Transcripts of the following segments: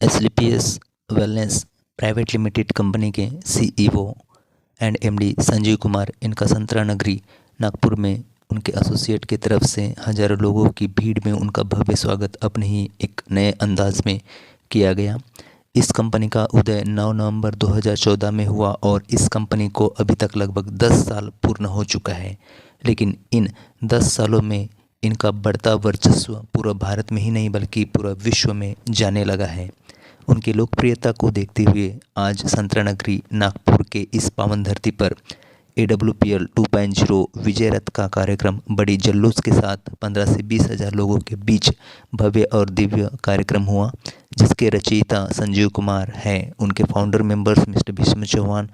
SLPS wellness private limited company के CEO and MD Sanjeev Kumar, इनका संतरा नगरी नागपुर में उनके एसोसिएट की तरफ से हज़ारों लोगों की भीड़ में उनका भव्य स्वागत अपने ही एक नए अंदाज में किया गया। इस कंपनी का उदय 9 नवंबर 2014 में हुआ और इस कंपनी को अभी तक लगभग 10 साल पूर्ण हो चुका है। लेकिन इन 10 सालों में इनका बढ़ता वर्चस्व पूरा भारत में ही नहीं बल्कि पूरा विश्व में जाने लगा है। उनकी लोकप्रियता को देखते हुए आज संतरा नगरी नागपुर के इस पावन धरती पर AWPL 2.0 विजय रथ का कार्यक्रम बड़ी जुलूस के साथ 15 से 20 हज़ार लोगों के बीच भव्य और दिव्य कार्यक्रम हुआ, जिसके रचयिता संजीव कुमार हैं। उनके founder members mister Bhishma Chauhan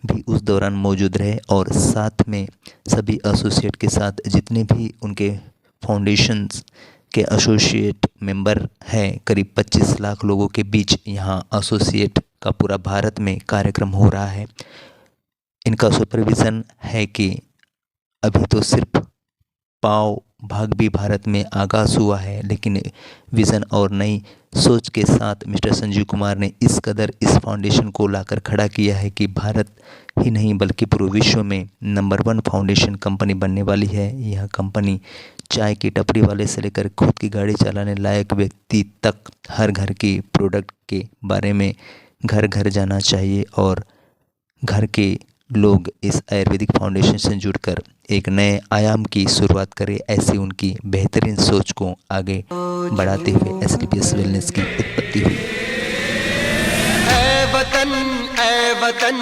भी उस दौरान मौजूद रहे और साथ में सभी एसोसिएट के साथ जितने भी उनके फाउंडेशंस के एसोसिएट मेंबर हैं, करीब 25 लाख लोगों के बीच यहाँ एसोसिएट का पूरा भारत में कार्यक्रम हो रहा है। इनका सुपरविज़न है कि अभी तो सिर्फ पाव भाग भी भारत में आगाज़ हुआ है, लेकिन विज़न और नई सोच के साथ मिस्टर संजीव कुमार ने इस कदर इस फाउंडेशन को लाकर खड़ा किया है कि भारत ही नहीं बल्कि पूरे विश्व में नंबर 1 फाउंडेशन कंपनी बनने वाली है। यह कंपनी चाय की टपरी वाले से लेकर खुद की गाड़ी चलाने लायक व्यक्ति तक हर घर की प्रोडक्ट के बारे में घर घर जाना चाहिए और घर के लोग इस आयुर्वेदिक फाउंडेशन से जुड़कर एक नए आयाम की शुरुआत करें, ऐसी उनकी बेहतरीन सोच को आगे बढ़ाते हुए SLPS वेलनेस की उत्पत्ति हुई। ऐ वतन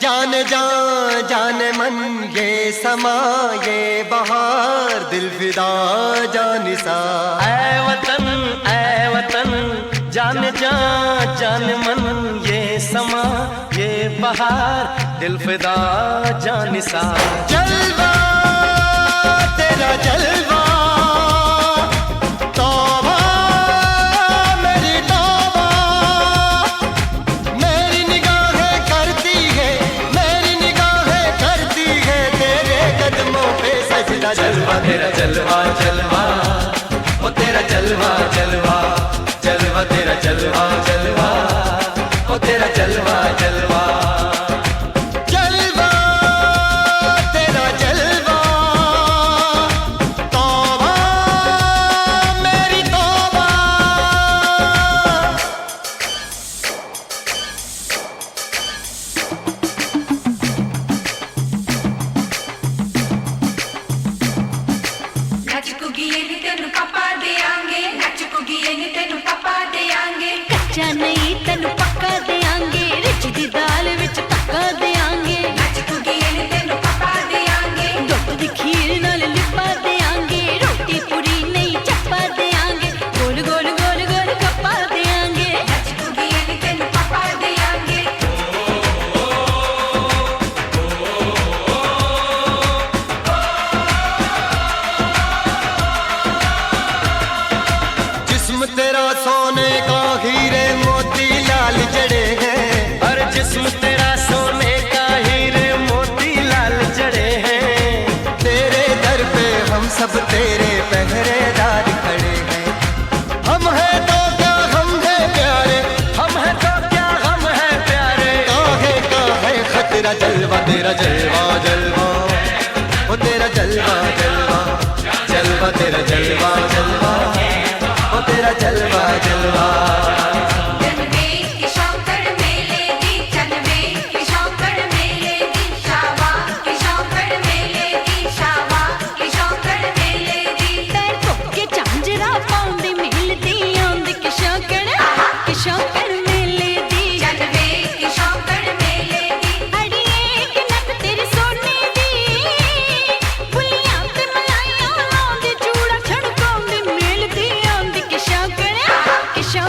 जान जान जान मन ये समा ये बहार दिल फिदा जानिसा। ऐ वतन जान जान जान मन ये समा ये बहार दिल फिदा जानिसा। जलवा तेरा जलवा तौबा मेरी तौबा, मेरी निगाहें करती है तेरे कदमों पे सजदा। जलवा तेरा जलवा जलवा ओ तेरा जलवा जलवा जलवा तेरा जलवा जलवा ओ तेरा जलवा जलवा। कच्चा नहीं तेनू पक्का देंगे, रिच दी दाल विच तक्का देंगे। तेनू पक्का देंगे, दुध दी खीर नाल लिपा देंगे। रोटी पूरी नहीं चप्पा देंगे, गोल गोल गोल गोल कप्पा देंगे। तेनू पक्का देंगे। जिस्म तेरा सोने का हीरे मोती लाल जड़े हैं, और जिस्म तेरा सोने का हीरे मोती लाल जड़े हैं। तेरे दर पे हम सब तेरे पहरेदार खड़े हैं। हम हैं तो क्या हम हैं प्यारे, हम हैं तो क्या हम हैं प्यारे। काहे खतरा जलवा तेरा जलवा जलवा ओ तेरा जलवा जलवा जलवा तेरा जलवा जलवा ओ तेरा जलवा जलवा। Show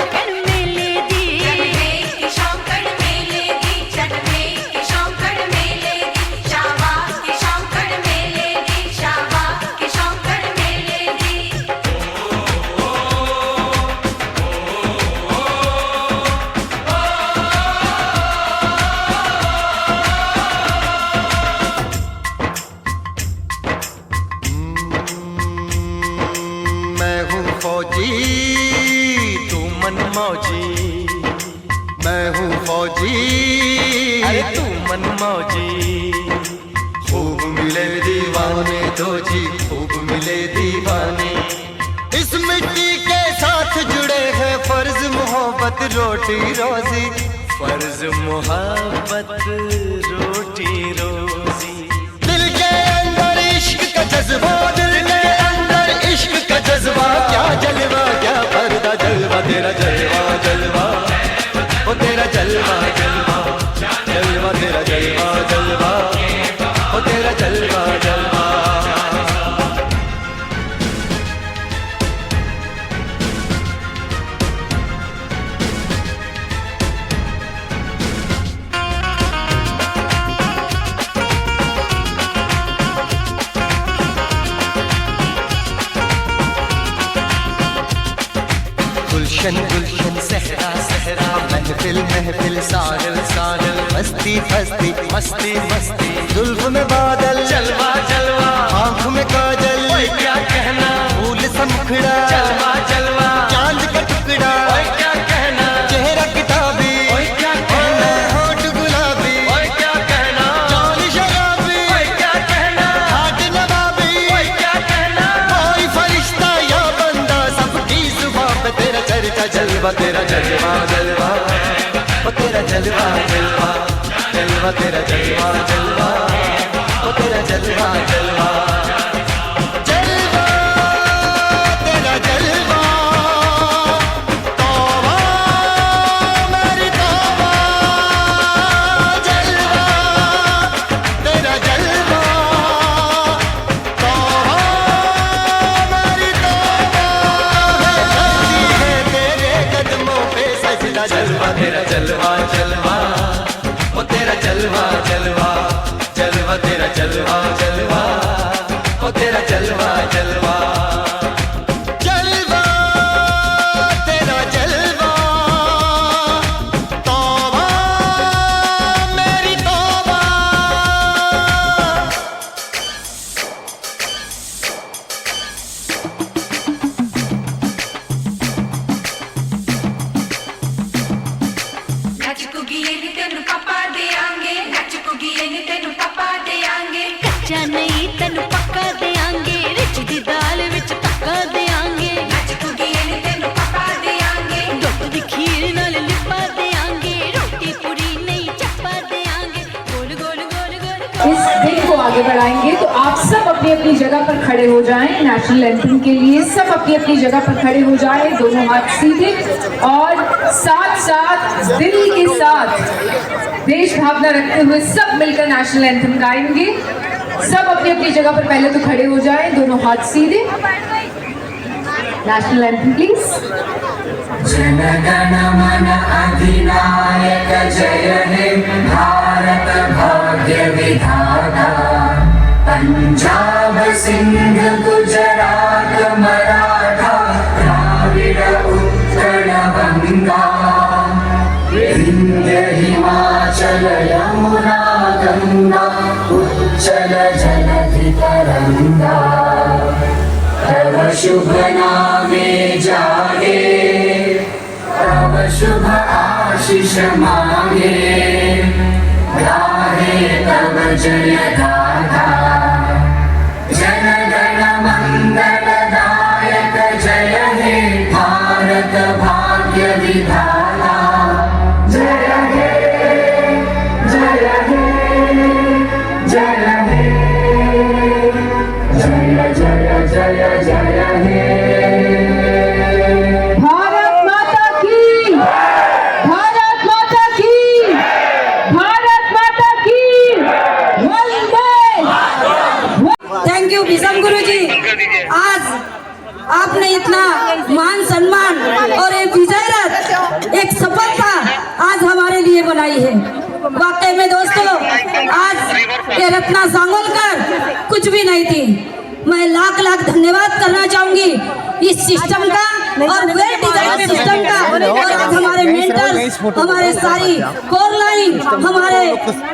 मैं हूँ फौजी, अरे तू मनमौजी। खूब मिले दीवाने दो जी, खूब मिले दीवाने। इस मिट्टी के साथ जुड़े हैं फर्ज मोहब्बत रोटी रोजी, फर्ज मोहब्बत रोटी रोजी। दिल के अंदर इश्क का जज्बा, दिल के अंदर इश्क का जज्बा, क्या जलवा क्या पर्दा जलवा तेरा जलवा जलवा, ओ तेरा जलवा जलवा, जलवा तेरा जलवा जलवा, ओ तेरा जलवा जलवा। गुलशन गुलशन सहरा सहरा, महफिल महफिल साहिल साहिल, मस्ती मस्ती मस्ती मस्ती, जुल्फ में बादल, जलवा जलवा, आँख में काजल, ओए क्या कहना, फूल सा मुखड़ा, जलवा जलवा, चांद का टुकड़ा, ओए क्या कहना, चेहरा किताबी, ओए क्या कहना, होठ गुलाबी, ओए क्या कहना, चाल शराबी, ओए क्या कहना, हाथ नवाबी, ओए क्या कहना, कोई फरिश्ता या बंदा, सबकी जुबां पे तेरा चर्चा जलवा तेरा जलवा जलवा, ओ तेरा जलवा जलवा, जलवा तेरा जलवा जलवा, ओ तेरा जलवा जलवा, जलवा तेरा जलवा, तौबा मेरी तौबा, जलवा तेरा जलवा, तौबा मेरी तौबा, करती है तेरे कदमों पे सजदा, जलवा तेरा जलवा जलवा, ओ तेरा जलवा जलवा, जलवा तेरा जलवा जलवा, ओ तेरा जलवा जलवा। जलवा तेरा जलवा, तौबा मेरी तौबा। नच कुगिए नी तेनू पापा देंगे, नच कुगिए नी तेनू पापा देंगे। ਕੱਚਾ ਨਹੀਂ ਤੈਨੂੰ ਪੱਕਾ ਦੇਾਂਗੇ ਰਿਚ ਦੀ ਦਾਲ ਵਿੱਚ ਤੱਕਾ ਦੇਾਂਗੇ नच कुगिए नी तेनू पापा देंगे। ਦੁੱਧ ਦੀ ਖੀਰ ਨਾਲ ਲਿਪਾ ਦੇਾਂਗੇ ਰੋਟੀ ਪੂਰੀ ਨਹੀਂ ਚੱਪਾ ਦੇਾਂਗੇ ਗੋਲ ਗੋਲ ਗੋਲ ਗੋਲ इस दिन को आगे बढ़ाएंगे तो आप सब अपनी अपनी जगह पर खड़े हो जाएं। नेशनल एंथम के लिए सब अपनी अपनी जगह पर खड़े हो जाएं, दोनों हाथ सीधे और साथ साथ दिल के साथ देश भावना रखते हुए सब मिलकर नेशनल एंथम गाएंगे। सब अपनी अपनी जगह पर पहले तो खड़े हो जाएं, दोनों हाथ सीधे। National anthem please. जनगण मन अधिनायक जय हे भारत भाग्य विधाता, पंजाब सिंध गुजरात मराठा द्राविड़ उत्कल गंगा, विंध्य हिमाचल यमुना गंगा उच्चल जलधि तरंगा, तव शुभ नामे जागे, तव शुभ आशीष मांगे, गाहे तव जय गाथा, जनगण मंगलदायक जय हे भारत भाग्य विधाता, जय हे जय हे जय हे, जय जय जय जय हे। भारत माता की, भारत माता की, भारत माता की वंदे। थैंक यू विषम गुरु जी। आज आपने इतना मान सम्मान और एक विजयरथ, एक सफलता आज हमारे लिए बनाई है। वाकई में दोस्तों, आज ये रत्ना सांगोलकर कुछ भी नहीं थी। मैं लाख लाख धन्यवाद करना चाहूंगी इस सिस्टम का, और वेल डिजाइन सिस्टम का, और आज हमारे मेंटर्स, हमारे सारी कोर लाइन, हमारे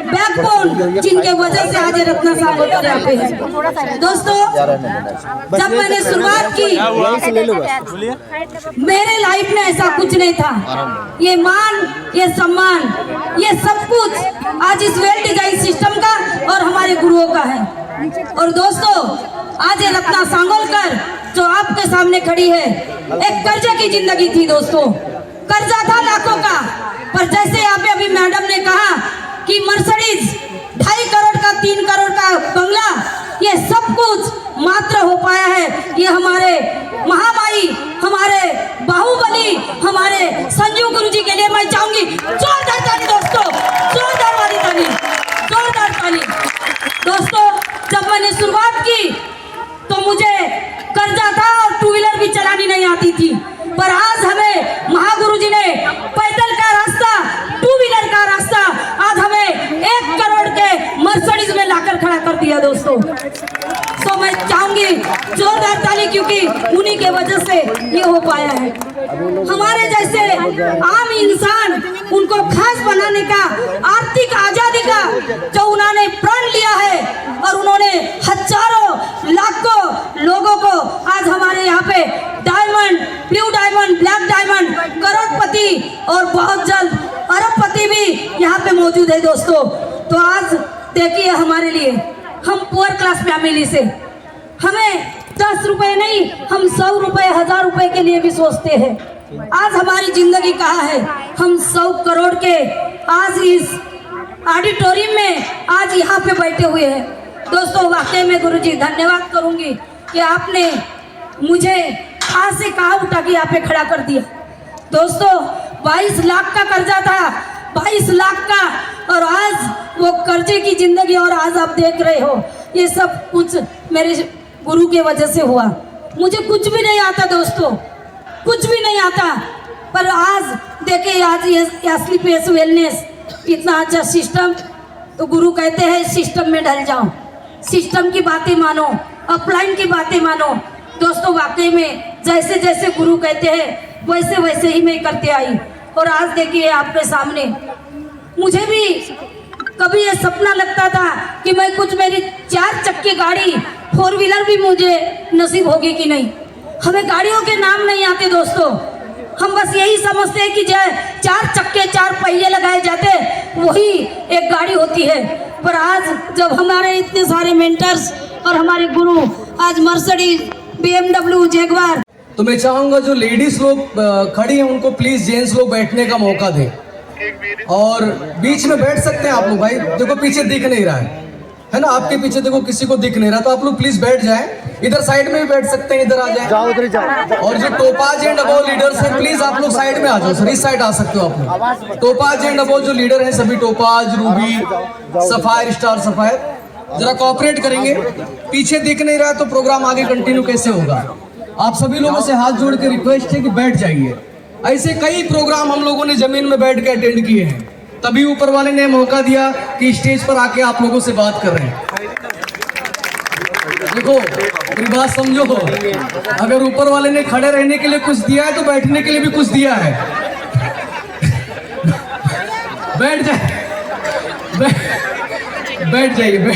बैकबोन, जिनके वजह से आज रत्ना सागोकर यहाँ पे है। दोस्तों, जब मैंने शुरुआत की, मेरे लाइफ में ऐसा कुछ नहीं था। ये मान, ये सम्मान, ये सब कुछ आज इस वेल डिजाइन सिस्टम का और हमारे गुरुओं का है। और दोस्तों, आज ये रत्ना सांगोलकर जो आपके सामने खड़ी है, एक कर्जे की जिंदगी थी दोस्तों, कर्जा था लाखों का, पर जैसे यहाँ पे अभी मैडम ने कहा कि मर्सिडीज 2.5 करोड़ का, 3 करोड़ का बंगला, ये सब कुछ मात्र हो पाया है ये हमारे महामाई, हमारे बाहुबली, हमारे संजू गुरुजी के लिए मैं चाहूंगी जोरदार ताली दोस्तों, जोरदार वाली ताली, जोरदार ताली। दोस्तों, जब मैंने शुरुआत की तो मुझे कर्जा था और 2 व्हीलर भी चलानी नहीं आती थी, पर आज हमें महागुरु जी ने पैदल का रास्ता, 2 व्हीलर का रास्ता आज हमें 1 करोड़ के मर्सिडीज में लाकर खड़ा कर दिया दोस्तों। तो मैं चाहूंगी जोरदार ताली, क्योंकि उन्हीं के वजह से ये हो पाया है। हमारे जैसे आम इंसान, उनको खास बनाने का, आर्थिक आजादी का जो उन्होंने प्रण लिया है, और उन्होंने हजारों लाखों लोगों को आज हमारे यहाँ पे diamond, blue diamond, black diamond, करोड़पति और बहुत जल्द अरबपति भी यहाँ पे मौजूद है दोस्तों। तो आज देखिए, हमारे लिए, हम पुअर क्लास फैमिली से, हमें 10 रुपए नहीं, हम 100 रुपए, 1000 रुपए के लिए भी सोचते हैं। आज हमारी जिंदगी कहाँ है? हम 100 करोड़ के आज इस ऑडिटोरियम में आज यहाँ पे बैठे हुए हैं दोस्तों। वाकई में गुरुजी धन्यवाद करूंगी कि आपने मुझे कहाँ से कहाँ उठा के यहाँ पे खड़ा कर दिया दोस्तों। 22 लाख का कर्जा था, 22 लाख का, और आज वो कर्जे की जिंदगी, और आज आप देख रहे हो ये सब कुछ मेरे गुरु के वजह से हुआ। मुझे कुछ भी नहीं आता दोस्तों, कुछ भी नहीं आता, पर आज देखिए, आज ये असली पेस वेलनेस इतना अच्छा सिस्टम, तो गुरु कहते हैं सिस्टम में ढल जाओ, सिस्टम की बातें मानो, अपलाइन की बातें मानो दोस्तों। वाकई में जैसे जैसे गुरु कहते हैं वैसे वैसे ही मैं करते आई, और आज देखिए आपके सामने। मुझे भी कभी ये सपना लगता था कि मैं कुछ, मेरी 4 चक्की गाड़ी, 4 व्हीलर भी मुझे नसीब होगी कि नहीं। हमें गाड़ियों के नाम नहीं आते दोस्तों, हम बस यही समझते हैं कि 4 चक्के, 4 पहिए लगाए जाते, वही एक गाड़ी होती है। पर आज जब हमारे इतने सारे मेंटर्स और हमारे गुरु आज मर्सिडीज, BMW, जैगवार। तो मैं चाहूंगा जो लेडीज लोग खड़ी हैं उनको प्लीज जेंट्स लोग बैठने का मौका दें, और बीच में बैठ सकते हैं आप लोग। भाई देखो, पीछे दिख नहीं रहा है ना, आपके पीछे देखो किसी को दिख नहीं रहा, तो आप लोग प्लीज बैठ जाएं। इधर साइड में भी बैठ सकते हैं, इधर आ जाएं। और जो टोपाज एंड अबोव लीडर्स हैं, प्लीज आप लोग साइड में आ जाओ सर, इस साइड आ सकते हो आप लोग। टोपाज एंड अबोव जो लीडर हैं सभी, topaz, Ruby, sapphire, star sapphire, जरा कोऑपरेट करेंगे। पीछे दिख नहीं रहा है तो प्रोग्राम आगे कंटिन्यू कैसे होगा? आप सभी लोगों से हाथ जोड़ के रिक्वेस्ट है कि बैठ जाइए। ऐसे कई प्रोग्राम हम लोगों ने जमीन में बैठ के अटेंड किए हैं, तभी ऊपर वाले ने मौका दिया कि स्टेज पर आके आप लोगों से बात कर रहे हैं। देखो मेरी बात समझो, अगर ऊपर वाले ने खड़े रहने के लिए कुछ दिया है तो बैठने के लिए भी कुछ दिया है। बैठ जाइए।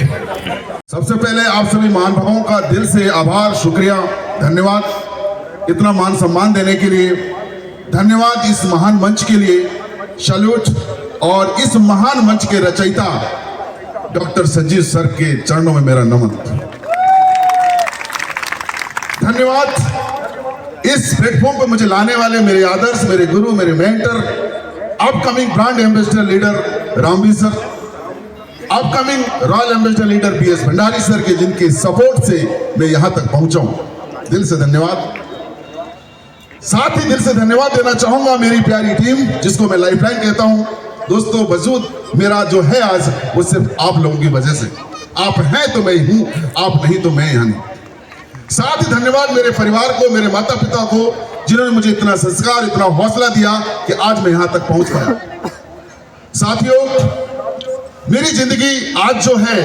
सबसे पहले आप सभी महानुभावों का दिल से आभार, शुक्रिया, धन्यवाद इतना मान सम्मान देने के लिए, धन्यवाद इस महान मंच के लिए, सैल्यूट। और इस महान मंच के रचयिता डॉक्टर संजीव सर के चरणों में मेरा नमन, धन्यवाद। इस प्लेटफॉर्म पर मुझे लाने वाले मेरे आदर्श, मेरे गुरु, मेरे mentor, upcoming brand ambassador leader Ramveer sir, upcoming royal ambassador leader BS Bhandari sir के, जिनके सपोर्ट से मैं यहां तक पहुंचा हूं। दिल से धन्यवाद। साथ ही दिल से धन्यवाद देना चाहूंगा मेरी प्यारी टीम, जिसको मैं लाइफलाइन कहता हूं। दोस्तों, वजूद मेरा जो है आज, वो सिर्फ आप लोगों की वजह से। आप हैं तो मैं हूं, आप नहीं तो मैं यहाँ नहीं। साथ ही धन्यवाद मेरे परिवार को, मेरे माता पिता को, जिन्होंने मुझे इतना संस्कार, इतना हौसला दिया कि आज मैं यहां तक पहुंच पाया। साथियों, मेरी जिंदगी आज जो है,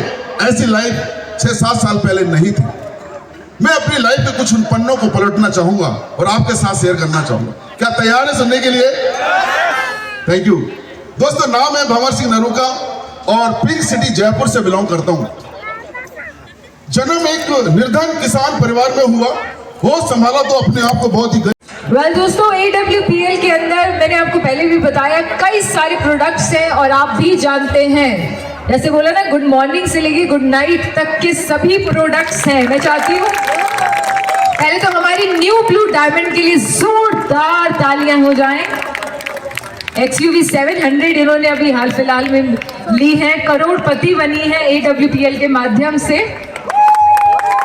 ऐसी लाइफ 6-7 साल पहले नहीं थी। मैं अपनी लाइफ के कुछ उन पन्नों को पलटना चाहूंगा और आपके साथ शेयर करना चाहूंगा। क्या तैयार है सुनने के लिए? थैंक यू दोस्तों। नाम है भंवर सिंह नरूका और पिंक सिटी जयपुर से बिलोंग करता हूं। जन्म एक निर्धन किसान परिवार में हुआ, होश संभाला तो अपने आप को बहुत ही वेल दोस्तों, AWPL के अंदर मैंने आपको पहले भी बताया कई सारे प्रोडक्ट्स हैं और आप भी जानते हैं, जैसे बोला ना गुड मॉर्निंग से लेके गुड नाइट तक के सभी प्रोडक्ट्स हैं। मैं चाहती हूँ पहले तो हमारी न्यू ब्लू डायमंड के लिए जोरदार तालियां हो जाएं। XUV 700 इन्होंने अभी हाल फिलहाल में ली है, करोड़पति बनी है AWPL के माध्यम से।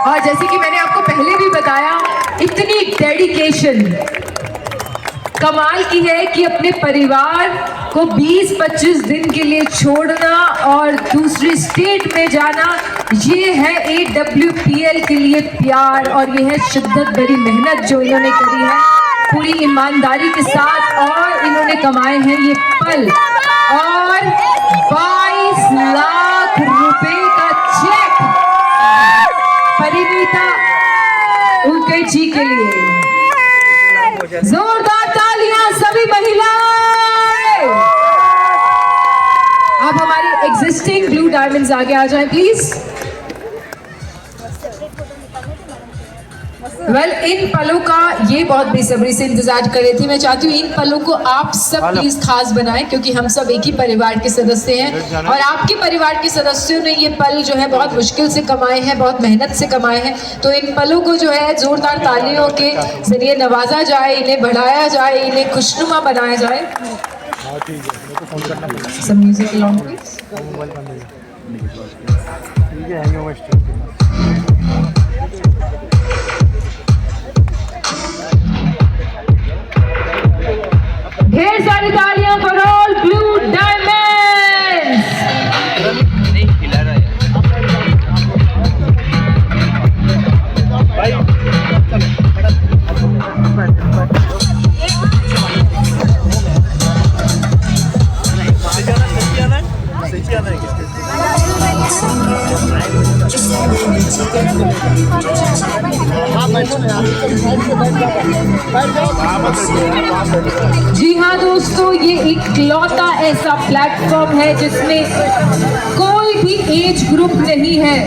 और जैसे कि मैंने आपको पहले भी बताया, इतनी डेडिकेशन कमाल की है कि अपने परिवार को 20-25 दिन के लिए छोड़ना और दूसरी स्टेट में जाना, ये है AWPL के लिए प्यार और ये है शिद्दत भरी मेहनत जो इन्होंने करी है पूरी ईमानदारी के साथ, और इन्होंने कमाए हैं ये पल। और 22 लाख रुपए का चेक परिणीता उनके जी के लिए। जोरदार तालियां सभी महिलाएं। अब हमारी एग्जिस्टिंग ब्लू डायमंड्स आगे आ जाएं प्लीज। वेल इन पलों का ये बहुत बेसब्री से इंतजार कर रही थी। मैं चाहती हूँ इन पलों को आप सब प्लीज खास बनाएं, क्योंकि हम सब एक ही परिवार के सदस्य हैं और आपके परिवार के सदस्यों ने ये पल जो है बहुत मुश्किल से कमाए हैं, बहुत मेहनत से कमाए हैं। तो इन पलों को जो है जोरदार तालियों के जरिए नवाजा जाए, इन्हें बढ़ाया जाए, इन्हें खुशनुमा बनाया जाए। Some music along, please. ढेर सारी तालियां फॉर ऑल ब्लू डायमंड्स। जी हाँ दोस्तों, ये इकलौता ऐसा प्लेटफॉर्म है जिसमें कोई भी एज ग्रुप नहीं है,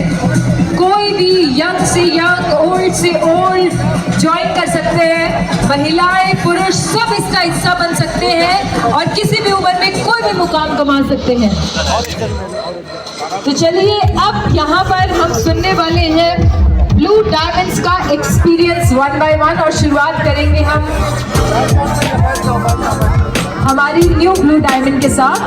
कोई भी यंग से यंग, ओल्ड से ओल्ड ज्वाइन कर सकते हैं। महिलाएं पुरुष सब इसका हिस्सा बन सकते हैं और किसी भी उम्र में कोई भी मुकाम कमा सकते हैं। तो चलिए अब यहाँ पर हम सुनने वाले हैं ब्लू डायमंड्स का एक्सपीरियंस 1 by 1 और शुरुआत करेंगे हम हमारी न्यू ब्लू डायमंड के साथ।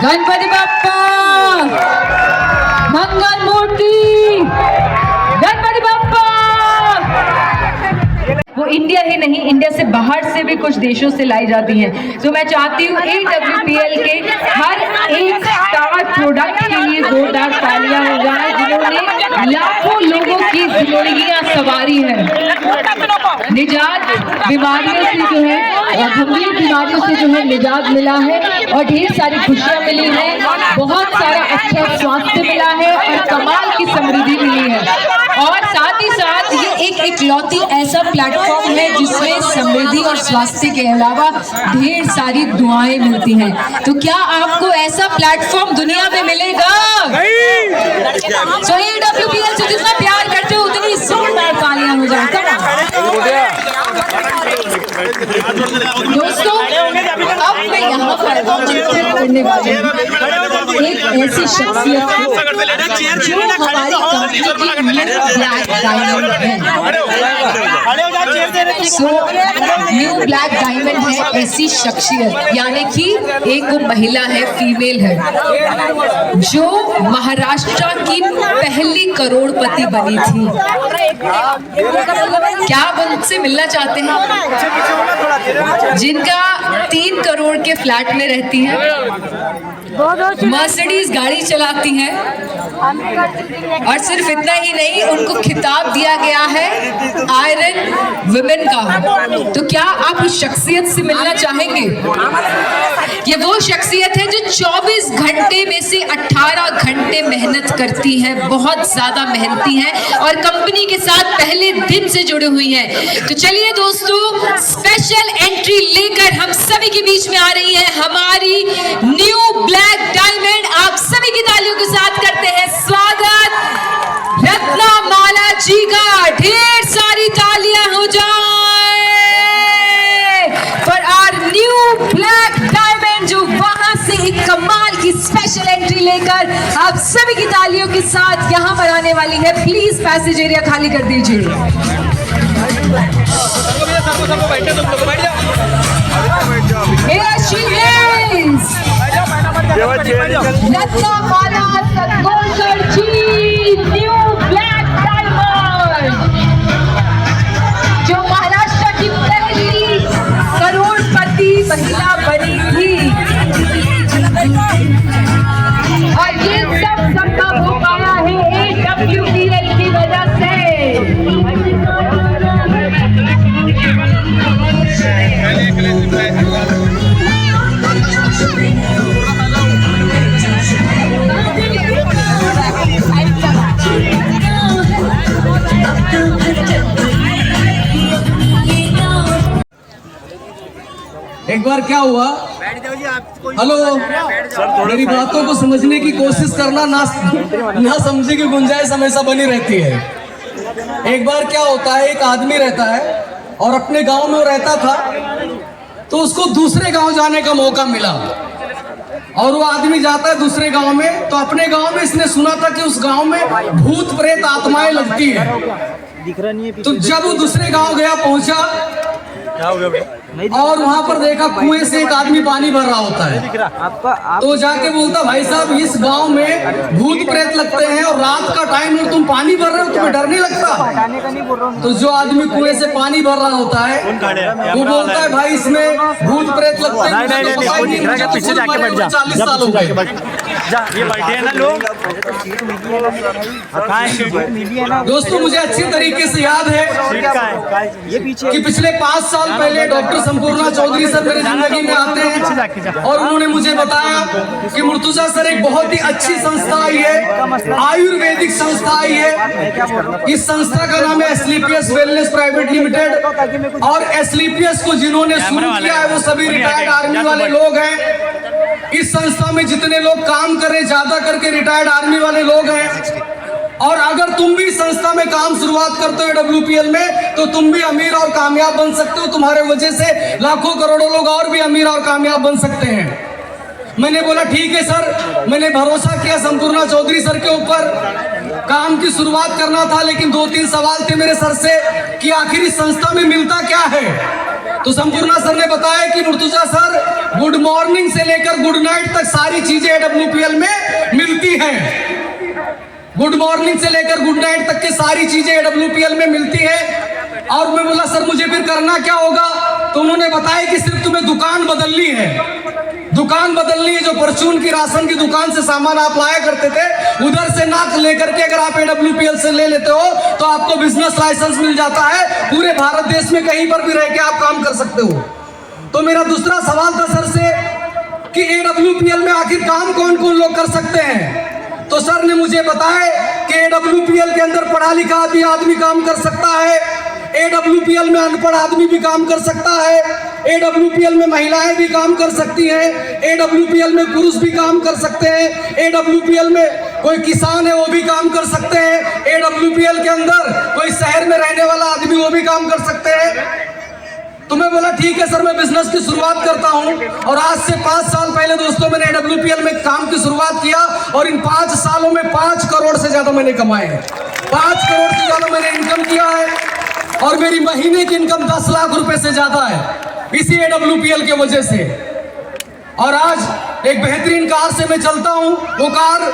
गणपति बप्पा मंगल मूर्ति, गणपति बप्पा। वो इंडिया ही नहीं, इंडिया से बाहर से भी कुछ देशों से लाई जाती हैं। तो मैं चाहती हूँ AWPL के हर एक स्टार प्रोडक्ट के लिए जोरदार तालियां हो जाए, जिन्होंने लाखों लोगों की जिंदगियां सवारी है। निजात बीमारियों से जो है, गंभीर बीमारियों से जो है निजात मिला है और ढेर सारी खुशियां मिली हैं, बहुत सारा अच्छा स्वास्थ्य मिला है और कमाल की समृद्धि मिली है। और साथ ही साथ ये एक इकलौती ऐसा प्लेटफॉर्म है जिसमें समृद्धि और स्वास्थ्य के अलावा ढेर सारी दुआएं मिलती हैं। तो क्या आपको ऐसा प्लेटफॉर्म दुनिया में मिलेगा? तो AWPL से जितना प्यार करते हो उतनी जोरदार तालियां हो जाए। दोस्तों, अब मैं यहाँ पर करने वाली हूँ एक ऐसी शख्सियत जो हमारी कंपनी की ब्लैक डायमंड है। न्यू ब्लैक डायमंड है ऐसी शख्सियत, यानी कि एक वो महिला है, फीमेल है, जो महाराष्ट्र की पहली करोड़पति बनी थी। क्या आप उनसे मिलना चाहते हैं? जिनका 3 करोड़ के फ्लैट में रहती हैं, मर्सिडीज गाड़ी चलाती हैं, और सिर्फ इतना ही नहीं, उनको खिताब दिया गया है आयरन वुमेन का। तो क्या आप उस शख्सियत से मिलना चाहेंगे? ये वो शख्सियत है जो 24 घंटे में से 18 घंटे मेहनत करती है, बहुत ज्यादा मेहनती है और कंपनी के साथ पहले दिन से जुड़ी हुई है। तो चलिए दोस्तों, स्पेशल एंट्री लेकर हम सभी के बीच में आ रही है हमारी न्यू ब्लैक डायमंड। आप सभी की तालियों के साथ करते हैं स्वागत रत्नामाला जी का। ढेर सारी तालियां हो जाए for our new black diamond, जो वहां से एक कमाल की स्पेशल एंट्री लेकर आप सभी की तालियों के साथ यहां पर आने वाली है। प्लीज पैसेज एरिया खाली कर दीजिए। रत्नामाला सतगोरकर जी, न्यू ब्लैक डायमंड, जो महाराष्ट्र की पहली करोड़पति महिला बनी थी। और ये सब संभव हो पाया है AWPL की वजह से। एक बार क्या हुआ, हेलो, मेरी बातों को समझने की कोशिश करना, ना समझने की गुंजाइश हमेशा बनी रहती है। एक बार क्या होता है, एक आदमी रहता है और अपने गांव में रहता था, तो उसको दूसरे गांव जाने का मौका मिला और वो आदमी जाता है दूसरे गांव में। तो अपने गांव में इसने सुना था कि उस गांव में भूत प्रेत आत्माएं लगती है। तो जब वो दूसरे गांव गया, पहुंचा और वहां पर देखा कुएं से एक आदमी पानी भर रहा होता है। तो जाके बोलता, भाई साहब, इस गांव में भूत प्रेत लगते हैं और रात का टाइम और तुम पानी भर रहे हो, तुम्हें डर नहीं लगता? तो जो आदमी कुएं से पानी भर रहा होता है वो बोलता है, भाई इसमें भूत प्रेत लगते हैं, 40 साल हो गए। दोस्तों, मुझे अच्छी तरीके से याद है कि पिछले 5 साल पहले डॉक्टर संपूर्णा चौधरी सर मेरी जिंदगी में आते हैं और उन्होंने मुझे बताया कि मुर्तुजा सर एक बहुत ही अच्छी संस्था आई है, आयुर्वेदिक संस्था आई है। इस संस्था का नाम है SLPS वेलनेस प्राइवेट लिमिटेड, और SLPS को जिन्होंने शुरू किया है वो सभी रिटायर्ड आर्मी वाले लोग हैं। इस संस्था में जितने लोग काम कर रहे, ज्यादा करके रिटायर्ड आर्मी वाले लोग हैं। और अगर तुम भी संस्था में काम शुरुआत करते हो AWPL में, तो तुम भी अमीर और कामयाब बन सकते हो। तुम्हारे वजह से लाखों करोड़ों लोग और भी अमीर और कामयाब बन सकते हैं। मैंने बोला, ठीक है सर। मैंने भरोसा किया संपूर्णा चौधरी सर के ऊपर, काम की शुरुआत करना था, लेकिन 2-3 सवाल थे मेरे सर से कि आखिर इस संस्था में मिलता क्या है। तो संपूर्णा सर ने बताया कि मुर्तुजा सर, गुड मॉर्निंग से लेकर गुड नाइट तक सारी चीजें AWPL में मिलती हैं। गुड मॉर्निंग से लेकर गुड नाइट तक की सारी चीजें AWPL में मिलती है। और मैं बोला सर मुझे फिर करना क्या होगा, तो उन्होंने बताया कि सिर्फ तुम्हें दुकान बदलनी है। दुकान बदलनी है, जो परचून की राशन की दुकान से सामान आप लाया करते थे उधर से ना लेकर के अगर आप AWPL से ले लेते हो तो आपको बिजनेस लाइसेंस मिल जाता है। पूरे भारत देश में कहीं पर भी रह के आप काम कर सकते हो। तो मेरा दूसरा सवाल था सर से कि AWPL में आखिर काम कौन कौन लोग कर सकते हैं। तो सर ने मुझे बताया कि AWPL के अंदर पढ़ा लिखा भी आदमी काम कर सकता है, AWPL में अनपढ़ आदमी भी काम कर सकता है, AWPL में महिलाएं भी काम कर सकती हैं, AWPL में पुरुष भी काम कर सकते हैं, AWPL में कोई किसान है वो भी काम कर सकते हैं, AWPL के अंदर कोई शहर में रहने वाला आदमी वो भी काम कर सकते हैं। तो मैं बोला ठीक है सर, मैं बिजनेस की शुरुआत करता हूं। और आज से 5 साल पहले दोस्तों मैंने AWPL में काम की शुरुआत किया और इन 5 सालों में 5 करोड़ से ज्यादा मैंने कमाए हैं। 5 करोड़ से ज्यादा मैंने इनकम किया है और मेरी महीने की इनकम 10 लाख रुपए से ज्यादा है इसी AWPL के वजह से। और आज एक बेहतरीन कार से मैं चलता हूं, वो कार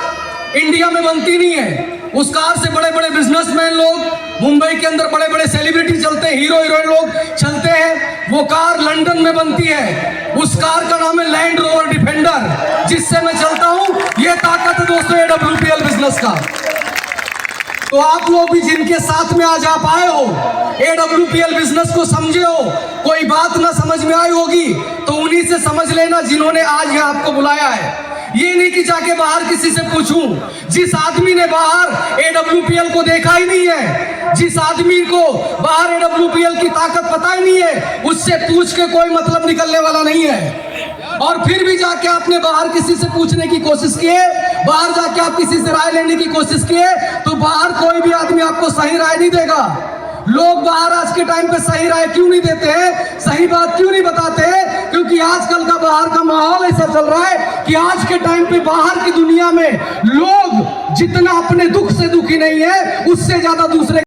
इंडिया में बनती नहीं है। उस कार से बड़े बड़े बिजनेसमैन लोग, मुंबई के अंदर बड़े बड़े सेलिब्रिटी चलते हैं, हीरो हीरोइन लोग चलते हैं। वो कार लंदन में बनती है, उस कार का नाम है लैंड रोवर डिफेंडर, जिससे मैं चलता हूं। ये ताकत है दोस्तों AWPL बिजनेस का। तो आप लोग भी जिनके साथ में आज आप आए हो, AWPL बिजनेस को समझे हो, कोई बात ना समझ में आई होगी तो उन्हीं से समझ लेना जिन्होंने आज यहाँ आपको बुलाया है। ये नहीं कि जाके बाहर किसी से पूछूं। जिस आदमी ने बाहर AWPL को देखा ही नहीं है, जिस आदमी को बाहर AWPL की ताकत पता ही नहीं है, उससे पूछ के कोई मतलब निकलने वाला नहीं है। और फिर भी जाके आपने बाहर किसी से पूछने की कोशिश किए, बाहर जाके आप किसी से राय लेने की कोशिश किए, तो बाहर कोई भी आदमी आपको सही राय नहीं देगा। लोग बाहर आज के टाइम पे सही राय क्यों नहीं देते हैं, सही बात क्यों नहीं बताते हैं? क्योंकि आजकल का बाहर का माहौल ऐसा चल रहा है कि आज के टाइम पे बाहर की दुनिया में लोग जितना अपने दुख से दुखी नहीं है, उससे ज्यादा दूसरे